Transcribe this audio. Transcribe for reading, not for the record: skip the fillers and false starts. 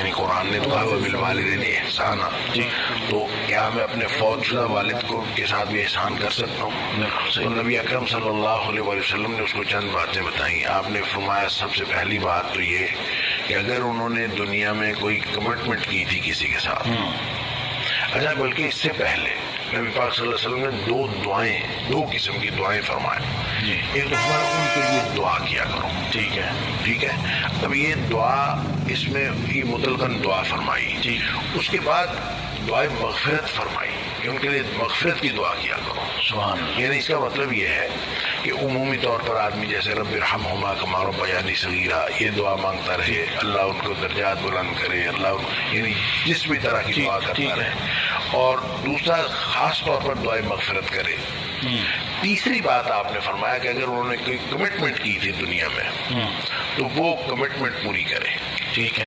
بتائیں، قرآن نے تو کہا وبالوالدین احسانا، تو کیا میں اپنے فوت شدہ والد کو کے ساتھ بھی احسان کر سکتا ہوں؟ تو نبی اکرم صلی اللہ علیہ وسلم نے اس کو چند باتیں بتائیں. آپ نے فرمایا سب سے پہلی بات تو یہ کہ اگر انہوں نے دنیا میں کوئی کمٹمنٹ کی تھی کسی کے ساتھ، اچھا بلکہ اس سے پہلے نبی پاک صلی اللہ علیہ وسلم نے دو قسم کی دعائیں فرمائیں. ایک تو فرمایا ان کے لیے دعا کیا کرو. ٹھیک ہے. اب یہ دعا، اس میں یہ مطلقاً دعا فرمائی. اس کے بعد دعائے مغفرت فرمائی کہ ان کے لیے مغفرت کی دعا کیا کرو. سبحان اللہ. یعنی اس کا مطلب یہ ہے کہ عمومی طور پر آدمی جیسے رب ارحمہما کما ربیانی صغیرا یہ دعا مانگتا رہے، اللہ ان کو درجات بلند کرے، اللہ یعنی جس بھی طرح کی دعا کرتا رہے. اور دوسرا خاص طور پر دعائے مغفرت کرے. تیسری بات آپ نے فرمایا کہ اگر انہوں نے کوئی کمٹمنٹ کی تھی دنیا میں تو وہ کمٹمنٹ پوری کرے. ٹھیک ہے.